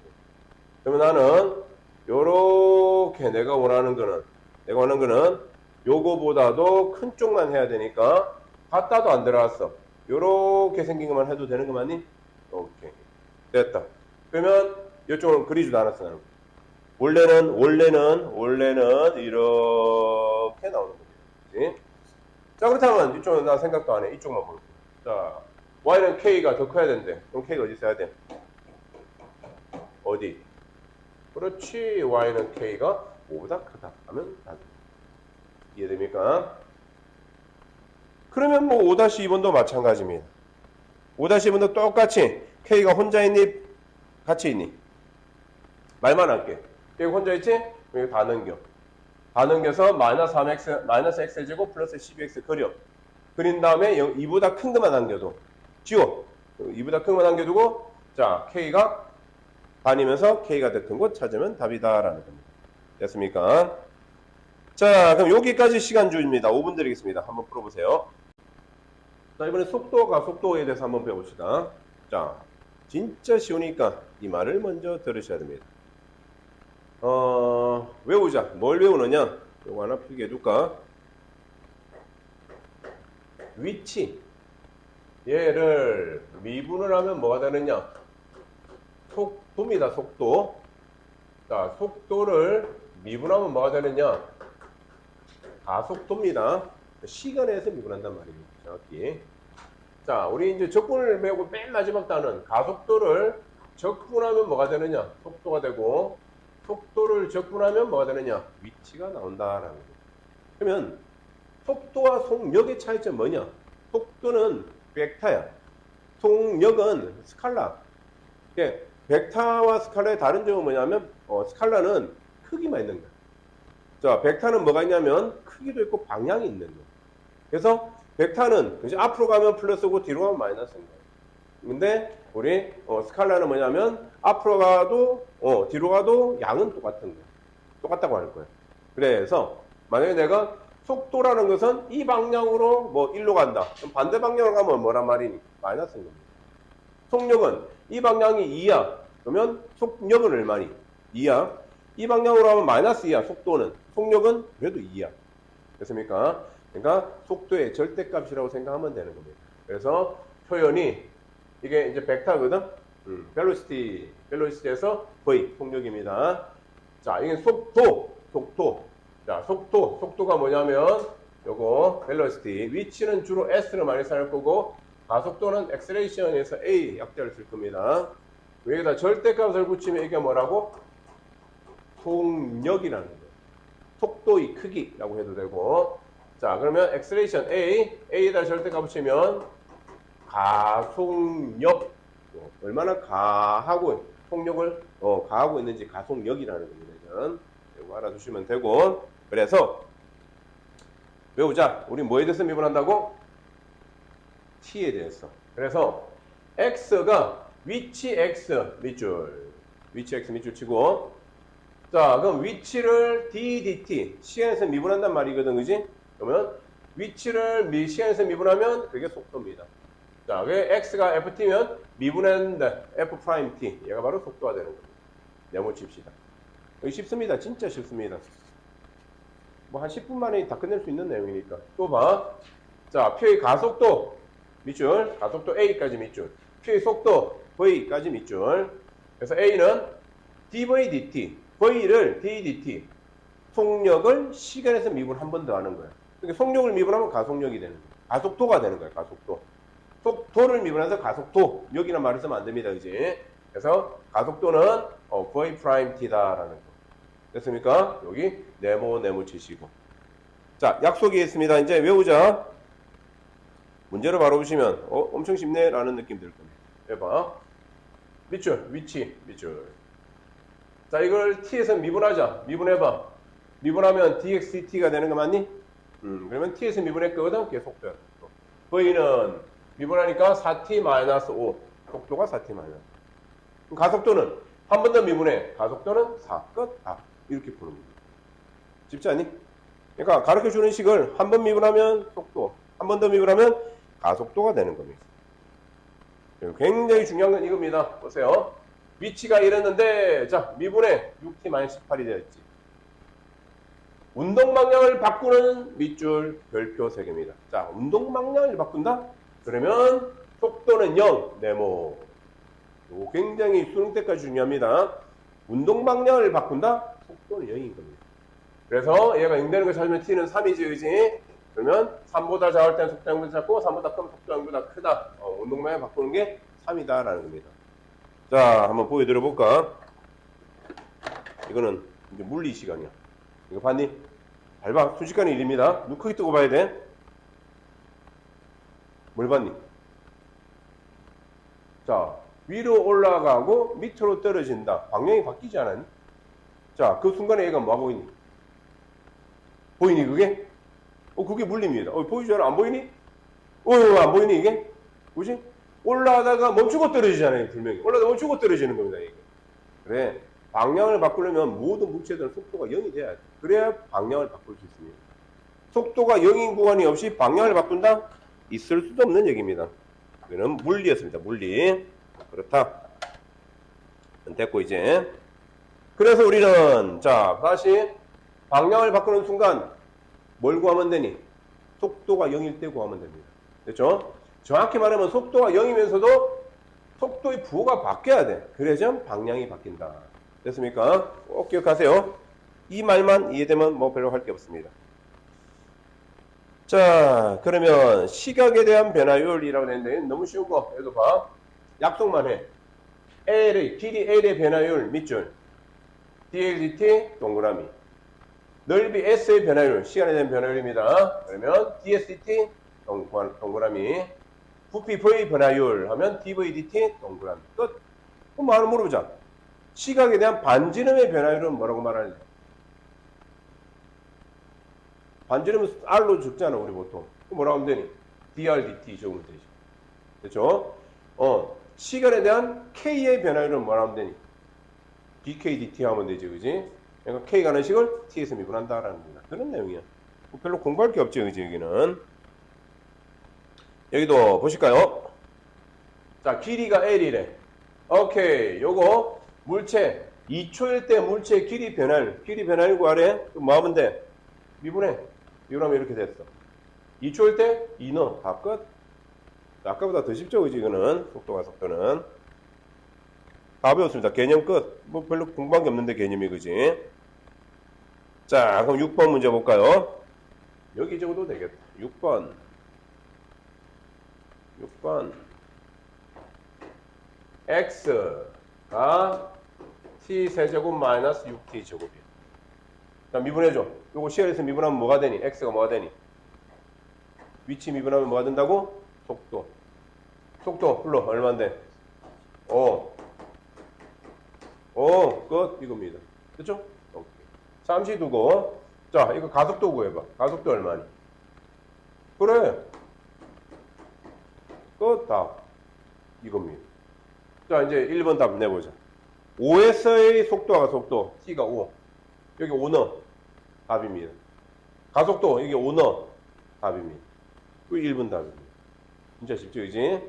A: 그러면 나는 요렇게 내가 원하는 거는 요거보다도 큰 쪽만 해야 되니까 갖다도 안 들어갔어. 요렇게 생긴 것만 해도 되는 거 맞니? 오케이. 됐다. 그러면 이쪽은 그리지도 않았어. 나는. 원래는 이렇게 나오는 겁니다. 그치? 자, 그렇다면 이쪽은 나 생각도 안 해. 이쪽만 볼게. 자, y는 k가 더 커야 된대. 그럼 k가 어디 있어야 돼? 어디? 그렇지. y는 k가 5보다 크다 하면 다 돼. 이해됩니까? 그러면 뭐 5-2번도 마찬가지입니다. 5-2번도 똑같이 k가 혼자 있니? 같이 있니? 말만 할게. k가 혼자 있지? 여기 다 넘겨. 다 넘겨서 마이너스 3x, 마이너스 x제곱 플러스 12x 그려. 그린 다음에 2보다 큰 것만 남겨도. 지워. 2보다 큰 것만 남겨두고, 자, k가 다니면서 k가 더 큰 곳 찾으면 답이다라는 겁니다. 됐습니까? 자, 그럼 여기까지 시간 주입니다. 5분 드리겠습니다. 한번 풀어보세요. 자, 이번에 속도에 대해서 한번 배워봅시다. 자, 진짜 쉬우니까 이 말을 먼저 들으셔야 됩니다. 외우자. 뭘 외우느냐? 이거 하나 필기 해줄까? 위치. 얘를 미분을 하면 뭐가 되느냐? 속도입니다. 속도. 자, 속도를 미분하면 뭐가 되느냐? 가속도입니다. 시간에서 미분한단 말이에요. 정확히. 자, 우리 이제 적분을 배우고 맨 마지막 단은 가속도를 적분하면 뭐가 되느냐? 속도가 되고, 속도를 적분하면 뭐가 되느냐? 위치가 나온다라는 거예요. 그러면 속도와 속력의 차이점 뭐냐? 속도는 벡터야. 속력은 스칼라. 벡터와 스칼라의 다른 점은 뭐냐면 스칼라는 크기만 있는 거야. 자, 벡터는 뭐가 있냐면 크기도 있고 방향이 있는 거야. 그래서 벡터는 이제 앞으로 가면 플러스고 뒤로 가면 마이너스인 거야. 근데 우리 스칼라는 뭐냐면 앞으로 가도 뒤로 가도 양은 똑같은 거야. 똑같다고 할 거야. 그래서 만약에 내가 속도라는 것은 이 방향으로 뭐 1로 간다. 그럼 반대 방향으로 가면 뭐란 말이니? 마이너스인 겁니다. 속력은 이 방향이 2야. 그러면 속력은 얼마니? 2야. 이 방향으로 하면 마이너스 2야. 속도는. 속력은 그래도 2야. 됐습니까? 그러니까 속도의 절대값이라고 생각하면 되는 겁니다. 그래서 표현이 이게 이제 벡터거든. 벨로시티에서 V 속력입니다. 자, 이게 속도. 자, 속도가 뭐냐면 요거 벨로시티. 위치는 주로 S를 많이 쓸 거고 가속도는 엑셀레이션에서 A 약자를 쓸 겁니다. 여기다 절대값을 붙이면 이게 뭐라고? 속력이라는 거예요. 속도의 크기라고 해도 되고. 자, 그러면 엑셀레이션 A에다 절대값 붙이면 가속력. 얼마나 가하고 속력을 가하고 있는지 가속력이라는 겁니다. 이거 알아두시면 되고. 그래서 외우자. 우리 뭐에 대해서 미분한다고? t에 대해서. 그래서 x가 위치 x 밑줄, 위치 x 밑줄 치고, 자, 그럼 위치를 d dt 시간에서 미분한단 말이거든, 그지? 그러면 위치를 시간에서 미분하면 그게 속도입니다. 자, 왜 x가 ft면 미분했는데 f 프라임 t, 얘가 바로 속도가 되는 겁니다. 네모 칩시다. 여기 쉽습니다. 진짜 쉽습니다. 뭐 한 10분 만에 다 끝낼 수 있는 내용이니까. 또 봐. 자, 표의 가속도 밑줄, 가속도 A까지 밑줄, 표의 속도 V까지 밑줄. 그래서 A는 dv dt, V를 ddt, 속력을 시간에서 미분 한 번 더 하는 거야. 그러니까 속력을 미분하면 가속력이 되는 거야. 가속도가 되는 거야, 가속도. 속도를 미분해서 가속도, 여기는 말을 쓰면 안 됩니다, 그지? 그래서 가속도는 V 프라임 t다라는 거. 됐습니까? 여기 네모 치시고. 자, 약속이 있습니다. 이제 외우자. 문제를 바로 보시면 엄청 쉽네 라는 느낌 들 겁니다. 해봐. 밑줄, 위치, 밑줄. 자, 이걸 t에서 미분하자. 미분해봐. 미분하면 dxdt가 되는 거 맞니? 그러면 t에서 미분했거든. 그게 속도야. v는 미분하니까 4t-5. 속도가 4t-. 가속도는 한 번 더 미분해. 가속도는 4. 끝. 이렇게 푸는 겁니다. 쉽지 않니? 그러니까 가르쳐주는 식을 한 번 미분하면 속도, 한 번 더 미분하면 가속도가 되는 겁니다. 굉장히 중요한 건 이겁니다. 보세요. 위치가 이랬는데, 자, 미분해 6t-18이 되었지. 운동 방향을 바꾸는 밑줄 별표 3개입니다. 자, 운동 방향을 바꾼다? 그러면 속도는 0, 네모. 이거 굉장히 수능 때까지 중요합니다. 운동 방향을 바꾼다? 속도는 0인 겁니다. 그래서 얘가 0 되는 거 찾으면 t는 3이지, 그지? 그러면 3보다 작을 때는 속도 0보다 작고 3보다 크면 속도 0보다 크다. 운동 방향 바꾸는 게 3이다 라는 겁니다. 자, 한번 보여드려 볼까? 이거는 이제 물리 시간이야. 이거 봤니? 밟아. 순식간에 일입니다. 눈 크게 뜨고 봐야 돼. 뭘 봤니? 자, 위로 올라가고 밑으로 떨어진다. 방향이 바뀌지 않았니? 자, 그 순간에 얘가 뭐 보이니? 보이니 그게? 그게 물림입니다. 보이지 않아? 안 보이니? 안 보이니 이게? 뭐지? 올라가다가 멈추고 떨어지잖아요. 분명히. 올라가다가 멈추고 떨어지는 겁니다. 이게. 그래. 방향을 바꾸려면 모든 물체들은 속도가 0이 돼야 돼. 그래야 방향을 바꿀 수 있습니다. 속도가 0인 구간이 없이 방향을 바꾼다? 있을 수도 없는 얘기입니다. 이거는 물리였습니다. 물리. 그렇다. 됐고 이제. 그래서 우리는 자 다시 방향을 바꾸는 순간 뭘 구하면 되니? 속도가 0일 때 구하면 됩니다. 됐죠? 정확히 말하면 속도가 0이면서도 속도의 부호가 바뀌어야 돼. 그래야지 방향이 바뀐다. 됐습니까? 꼭 기억하세요. 이 말만 이해되면 뭐 별로 할 게 없습니다. 자, 그러면 시각에 대한 변화율이라고 했는데 너무 쉬운 거. 얘도 봐. 약속만 해. L의 길이 L의 변화율 밑줄. dLdt 동그라미. 넓이 S의 변화율, 시간에 대한 변화율입니다. 그러면 dsdt 동그라미, 부피 V 변화율 하면 dv dt 동그라미. 끝. 그럼 뭐 하나 물어보자. 시각에 대한 반지름의 변화율은 뭐라고 말하는지. 반지름은 R로 적잖아, 우리 보통. 그럼 뭐라고 하면 되니? dr dt 적으면 되지. 그렇죠? 시간에 대한 K의 변화율은 뭐라고 하면 되니? dk dt 하면 되지, 그지? 그러니까 K가 하는 식을 T에서 미분한다라는 거야. 그런 내용이야. 별로 공부할 게 없지, 그지, 여기는. 여기도 보실까요? 자, 길이가 L이래. 오케이. 요거, 물체, 2초일 때 물체의 길이 변화율 구하래. 그럼 뭐 하면 돼? 미분해. 미분하면 이렇게 됐어. 2초일 때 2 넣어. 다 끝. 아까보다 더 쉽죠, 그지, 이거는. 속도는. 다 배웠습니다. 개념 끝. 뭐 별로 공부한 게 없는데 개념이, 그지? 자, 그럼 6번 문제 볼까요? 여기 적어도 되겠다. 6번. x가 t세제곱 마이너스 6t제곱이야. 자, 미분해줘. 요거 시열에서 미분하면 뭐가 되니? x가 뭐가 되니? 위치 미분하면 뭐가 된다고? 속도 불러. 얼마인데? 끝. 이겁니다. 됐죠? 오케이. 잠시 두고. 자, 이거 가속도 구해봐. 가속도 얼마니? 그래. 끝. 답. 이겁니다. 자, 이제 1번 답 내보자. 5에서의 속도. t가 5. 여기 5 넣어. 답입니다. 가속도, 여기 5 넣어. 답입니다. 그 1번 답입니다. 진짜 쉽죠, 그지?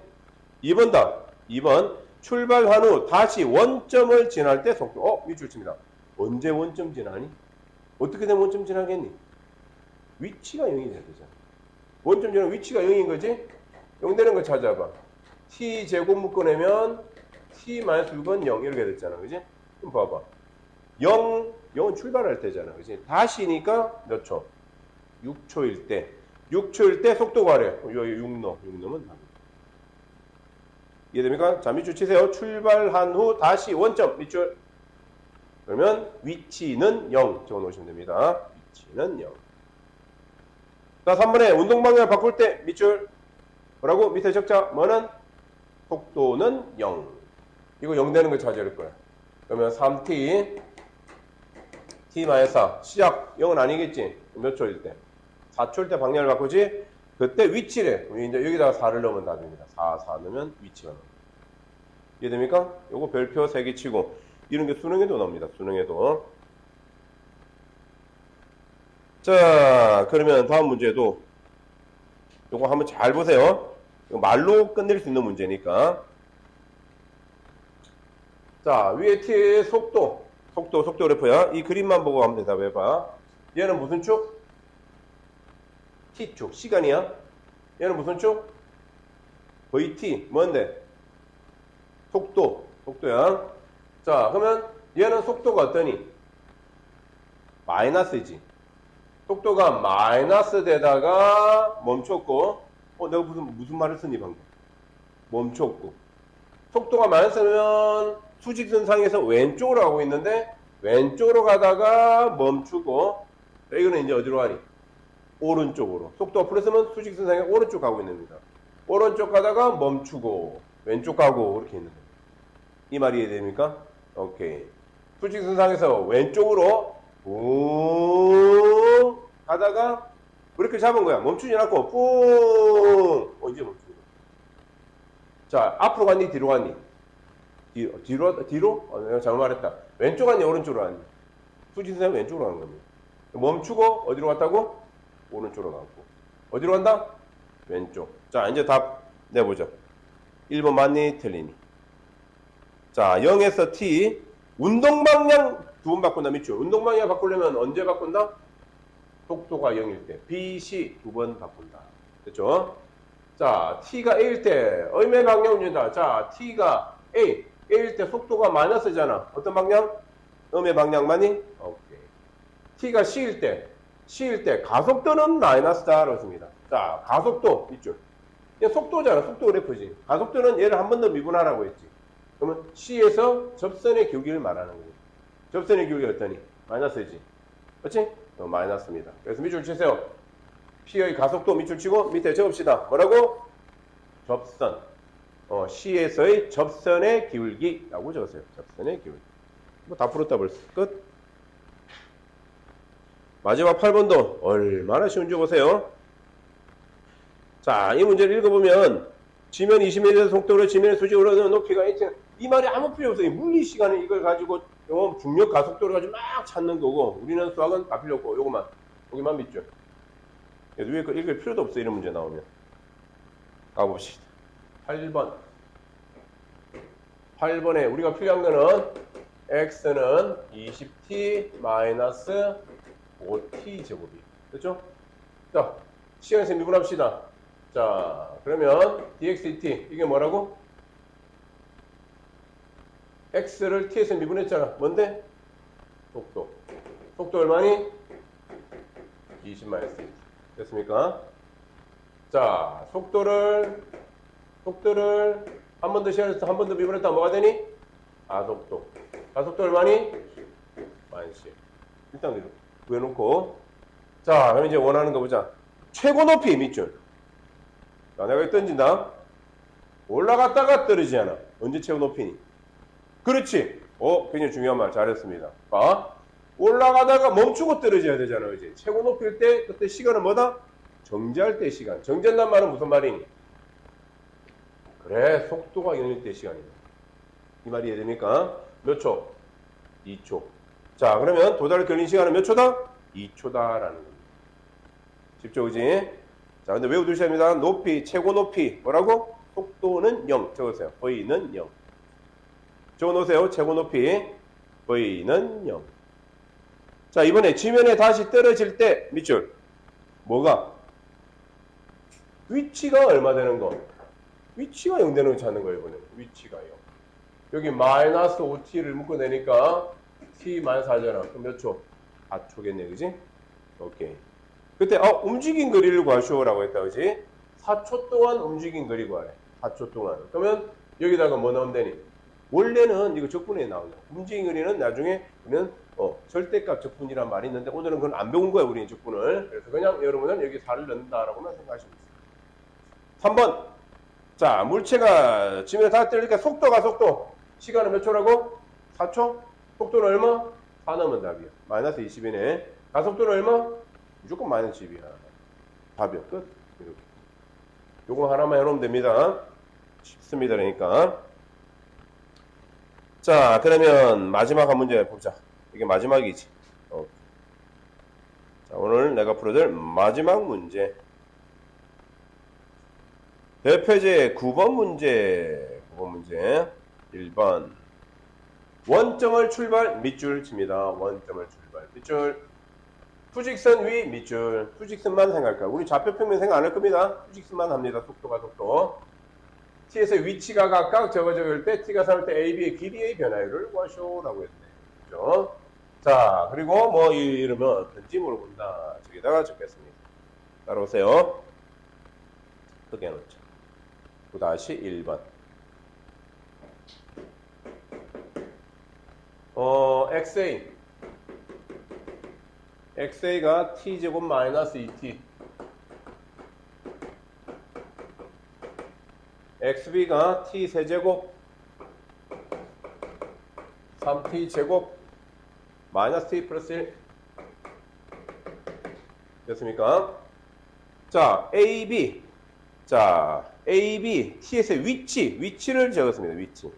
A: 2번 답. 2번. 출발한 후 다시 원점을 지날 때 속도. 밑줄 칩니다. 언제 원점 지나니? 어떻게 되면 원점 지나겠니? 위치가 0이 돼야 되잖아. 원점 지나면 위치가 0인 거지? 0 되는 거 찾아봐. t제곱 묶어내면 t-6은 0 이렇게 됐잖아. 그지? 그럼 봐봐. 0은 출발할 때잖아. 그지? 다시니까 몇 초? 6초일 때. 6초일 때 속도 가래. 여기 6 넣으면 답이야. 이해됩니까? 자, 밑줄 치세요. 출발한 후 다시 원점. 밑줄. 그러면 위치는 0 적어 놓으시면 됩니다. 위치는 0. 자, 3번에 운동방향을 바꿀 때 밑줄. 뭐라고? 밑에 적자. 뭐는? 속도는 0. 이거 0 되는 거 찾을 거야. 그러면 3t t-4 시작 0은 아니겠지? 몇 초일 때? 4초일 때 방향을 바꾸지? 그때 위치래. 이제 여기다가 4를 넣으면 답입니다. 4 넣으면 위치가 나옵니다. 이해됩니까? 요거 별표 3개 치고 이런 게 수능에도 나옵니다. 수능에도. 자, 그러면 다음 문제도 요거 한번 잘 보세요. 말로 끝낼 수 있는 문제니까. 자, 위에 t의 속도 그래프야. 이 그림만 보고 한번 대답해봐. 얘는 무슨 축? t축. 시간이야. 얘는 무슨 축? vt. 뭔데? 속도야. 자, 그러면 얘는 속도가 어떠니? 마이너스이지. 속도가 마이너스 되다가 멈췄고, 내가 무슨 말을 쓰니 방금? 멈췄고. 속도가 마이너스면 수직선상에서 왼쪽으로 가고 있는데 왼쪽으로 가다가 멈추고, 이거는 이제 어디로 가니? 오른쪽으로. 속도가 플러스면 수직선상에 오른쪽 가고 있는 겁니다. 오른쪽 가다가 멈추고 왼쪽 가고 이렇게 있는 겁니다. 이 말이 이해됩니까? 오케이. 수직선상에서 왼쪽으로 뿡 가다가 이렇게 잡은 거야. 멈추지 않고 뿡. 이제 멈추는 거야. 자, 앞으로 갔니? 뒤로 갔니? 뒤로? 내가 잘못 말했다. 왼쪽 갔니? 오른쪽으로 갔니? 수직선상 왼쪽으로 가는 겁니다. 멈추고 어디로 갔다고? 오른쪽으로 갔고. 어디로 간다? 왼쪽. 자, 이제 답 내보자. 1번 맞니? 틀리니? 자, 0에서 t 운동방향 두 번 바꾼다. 밑줄. 운동방향 바꾸려면 언제 바꾼다? 속도가 0일 때. b, c 두 번 바꾼다. 됐죠? 자, t가 a일 때 음의 방향입니다. 자, t가 a일 때 속도가 마이너스잖아. 어떤 방향? 음의 방향만이? 오케이. t가 c일 때 가속도는 마이너스다. 그렇습니다. 자, 가속도 밑줄. 얘 속도잖아. 속도 그래프지. 가속도는 얘를 한 번 더 미분하라고 했지. 그러면 C에서 접선의 기울기를 말하는 거예요. 접선의 기울기가 어떠니? 마이너스지. 그렇지? 마이너스입니다. 그래서 밑줄 치세요. P의 가속도 밑줄 치고 밑에 적읍시다. 뭐라고? 접선. C에서의 접선의 기울기라고 적으세요. 접선의 기울기. 뭐 다 풀었다 벌써. 끝. 마지막 8번도 얼마나 쉬운지 보세요. 자, 이 문제를 읽어보면 지면 20m 속도로 지면의 수직으로 흐르는 높이가 이 말이 아무 필요 없어요. 물리 시간에 이걸 가지고 중력 가속도를 가지고 막 찾는 거고 우리는 수학은 다 필요 없고 요거만 여기만 믿죠. 그래서 위에 거 읽을 필요도 없어 이런 문제 나오면. 가봅시다. 8번. 8번에 우리가 필요한 거는 x는 20t 마이너스 5t 제곱이. 됐죠? 자, 시간에서 미분합시다. 자, 그러면 dx dt 이게 뭐라고? x를 t에서 미분했잖아. 뭔데? 속도. 속도 얼마니? 20 마이너스 1t. 됐습니까? 자, 속도를 한 번 더 시간에서 한 번 더 미분했다 뭐가 되니? 가속도. 가속도 얼마니? 마이너스 1. 일단 이렇게 구해놓고. 자, 그럼 이제 원하는 거 보자. 최고 높이 밑줄. 자, 내가 이거 던진다. 올라갔다가 떨어지지 않아. 언제 최고 높이니? 그렇지. 굉장히 중요한 말 잘했습니다. 봐. 올라가다가 멈추고 떨어져야 되잖아. 이제 최고 높일 때 그때 시간은 뭐다? 정지할 때 시간. 정지한다는 말은 무슨 말이니? 그래, 속도가 0일 때 시간이다. 이 말이 이해됩니까? 몇 초? 2초. 자, 그러면 도달을 걸린 시간은 몇 초다? 2초다라는 겁니다. 쉽죠, 그지? 자, 근데 외워두셔야 합니다. 높이, 최고 높이. 뭐라고? 속도는 0. 적으세요. V는 0. 적어놓으세요. 최고 높이. V는 0. 자, 이번에 지면에 다시 떨어질 때 밑줄. 뭐가? 위치가 얼마 되는 거? 위치가 0 되는 거 찾는 거예요, 이번에. 위치가 0. 여기 마이너스 5t를 묶어내니까 t 마이너스 4잖아. 그럼 몇 초? 4초겠네, 그지? 오케이. 그때, 움직인 거리를 구하시오라고 했다, 그지? 4초 동안 움직인 거리 구하래. 4초 동안. 그러면 여기다가 뭐 넣으면 되니? 원래는 이거 적분에 나온다. 움직인 거리는 나중에 우리는 절대값 적분이란 말이 있는데 오늘은 그건 안 배운 거야, 우리 적분을. 그래서 그냥 여러분은 여기 4를 넣는다라고만 생각하시면 돼요. 3번. 자, 물체가 지면에 닿을 때니까 속도가 속도. 시간은 몇 초라고? 4초? 속도는 얼마? 4 넣으면 답이야. 마이너스 20이네. 가속도는 얼마? 무조건 마이너스 10이야. 답이야. 끝. 이렇게. 요거 하나만 해놓으면 됩니다. 쉽습니다. 그러니까. 자, 그러면 마지막 한 문제 보자. 이게 마지막이지. 자, 오늘 내가 풀어줄 마지막 문제. 대표제 9번 문제. 9번 문제. 1번. 원점을 출발 밑줄 칩니다. 원점을 출발 밑줄. 투직선 위 밑줄. 투직선만 생각할까? 우리 좌표평면 생각 안 할 겁니다. 투직선만 합니다. 속도가 속도. t에서 위치가 각각 적을 때 t가 3일 때 ab의 길이의 변화율을 구하쇼라고 했네. 그죠? 자, 그리고 뭐 이러면 어떤지 물어본다. 저기다가 적겠습니다. 따라오세요. 크게 놓자. 9-1번. xa가 t제곱 마이너스 2t. xb가 t 세제곱 3t 제곱 마이너스 t 플러스 1 됐습니까? 자, ab. 자, ab t에서의 위치를 적었습니다. 위치.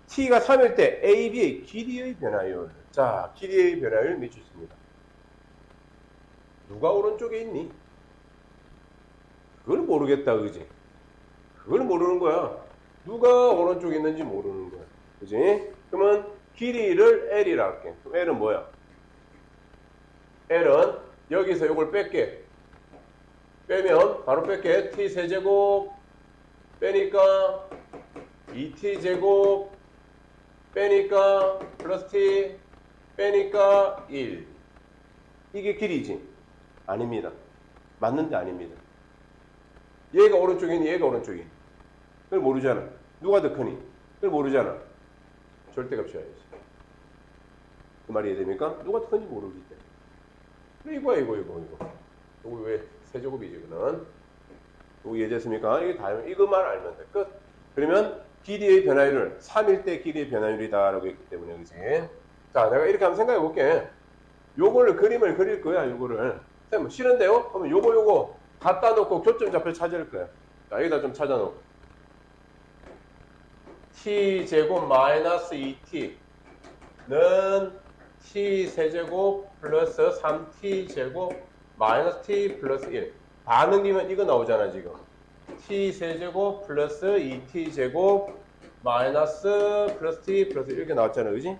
A: t가 3일 때 ab의 길이의 변화율. 자, 길이의 변화율 밑줄입니다. 누가 오른쪽에 있니? 그걸 모르겠다, 그지? 그걸 모르는 거야. 누가 오른쪽에 있는지 모르는 거야. 그지? 그러면 길이를 L이라 할게. 그럼 L은 뭐야? L은 여기서 이걸 뺄게. 빼면 바로 뺄게. T 세제곱 빼니까 2T 제곱 빼니까 플러스 T 빼니까 1. 이게 길이지? 아닙니다. 맞는데 아닙니다. 얘가 오른쪽이니 얘가 오른쪽이니 그걸 모르잖아. 누가 더 크니? 그걸 모르잖아. 절대값 씌워야지. 그 말이 이해됩니까? 누가 더 큰지 모르기 때문에. 이거. 이거 왜 세제곱이지, 이거는? 이거 이해됐습니까? 이게 다, 이것만 알면 돼. 끝. 그러면 길이의 변화율을 3일 때 길이의 변화율이다라고 했기 때문에, 그지? 자, 내가 이렇게 한번 생각해 볼게. 요거를 그림을 그릴 거야, 요거를. 쌤, 싫은데요? 그러면 요거 갖다 놓고 교점 좌표 찾을 거야. 자, 여기다 좀 찾아놓고. t제곱 마이너스 2t는 t세제곱 플러스 3t제곱 마이너스 t 플러스 1. 반응이면 이거 나오잖아, 지금. t세제곱 플러스 2t제곱 마이너스 플러스 t 플러스 이렇게 나왔잖아, 그지?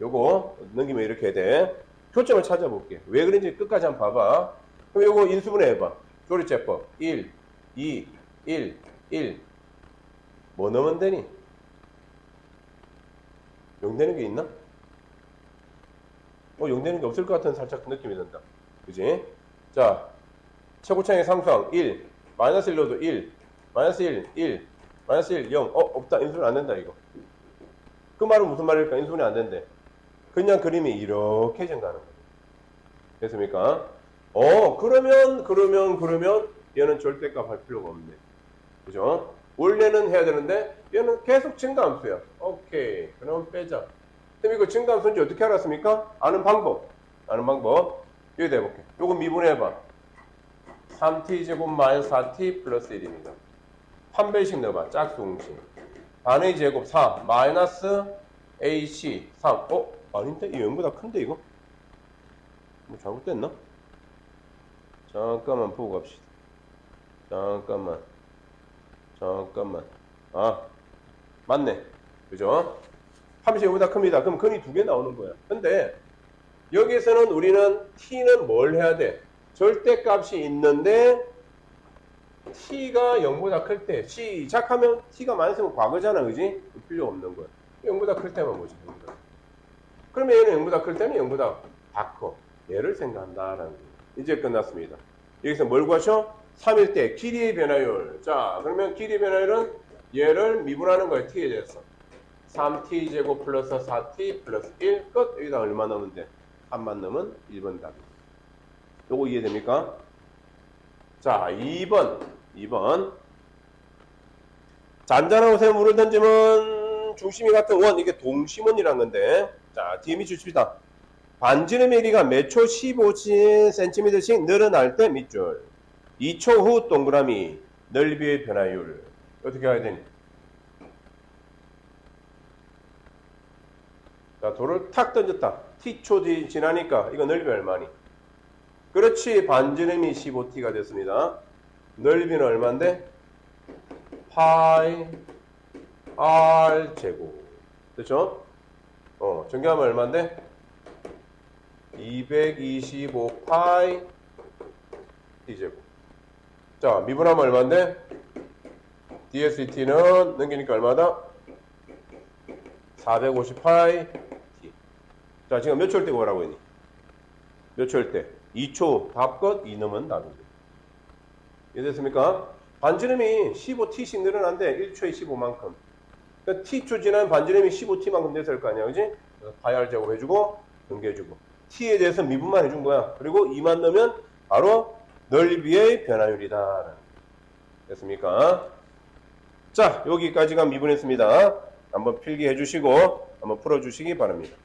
A: 요거 넘기면 이렇게 돼. 교점을 찾아볼게. 왜 그런지 끝까지 한번 봐봐. 그럼 요거 인수분해 해봐. 조리제법 1, 2, 1, 1. 뭐 넣으면 되니? 0 되는 게 있나? 0 되는 게 없을 것 같은 살짝 느낌이 든다. 그지? 자, 최고차의 상수항 1, 마이너스 1 넣어도 1, 마이너스 1, 1, 마이너스 1, 0. 없다. 인수분해 안 된다, 이거. 그 말은 무슨 말일까? 인수분해 안 된대. 그냥 그림이 이렇게 증가하는 거예요. 됐습니까? 그러면 얘는 절대값 할 필요가 없네. 그죠? 원래는 해야 되는데 얘는 계속 증가함수야. 오케이. 그럼 빼자. 그럼 이거 증가함수인지 어떻게 알았습니까? 아는 방법. 여기다 해볼게. 요거 미분해봐. 3t제곱 마이너스 4t 플러스 1입니다. 판별식 넣어봐. 짝수공식. 반의 제곱 4 마이너스 ac 3. 아닌데? 이 0보다 큰데 이거? 뭐 잘못됐나? 잠깐만 보고 갑시다. 잠깐만. 맞네. 그죠? 30보다 큽니다. 그럼 근이 2개 나오는 거야. 근데 여기서는 우리는 t는 뭘 해야 돼? 절대값이 있는데 t가 0보다 클 때 시작하면 t가 많이 쓰면 과거잖아. 그지? 필요 없는 거야. 0보다 클 때만 보지. 그러면 얘는 0보다 클 때는 0보다 다 커. 얘를 생각한다라는 거예요. 이제 끝났습니다. 여기서 뭘 구하셔? 3일 때 길이의 변화율. 자, 그러면 길이의 변화율은 얘를 미분하는 거예요. t에 대해서. 3t제곱 플러스 4t 플러스 1. 끝. 여기다 얼마 넣으면 돼? 3만 넣으면 1번 답. 요거 이해됩니까? 자, 2번. 잔잔한 옷에 물을 던지면 중심이 같은 원. 이게 동심원이란 건데. 자, 뒤에 주십니다. 반지름의 길이가 매초 15cm씩 늘어날 때 밑줄. 2초 후 동그라미 넓이의 변화율. 어떻게 해야 되니? 자, 돌을 탁 던졌다. t초 지나니까 이거 넓이 얼마니? 그렇지. 반지름이 15t가 됐습니다. 넓이는 얼마인데? 파이 r 제곱. 됐죠? 전개하면 얼마인데? 225파이 t제곱. 자, 미분하면 얼마인데? dsT는 넘기니까 얼마다? 450파이 t. 자, 지금 몇 초일 때 뭐라고 했니? 몇 초일 때? 2초. 답것 2 넣으면 답입니다. 이해됐습니까? 반지름이 15t씩 늘어난대. 1초에 15만큼. 그러니까 t초 지나면 반지름이 15t만큼 됐을 거 아니야. 그지? 파이 r 제곱 해주고 넘겨주고. t에 대해서 미분만 해준 거야. 그리고 2만 넣으면 바로 넓이의 변화율이다. 됐습니까? 자, 여기까지가 미분했습니다. 한번 필기해 주시고 한번 풀어 주시기 바랍니다.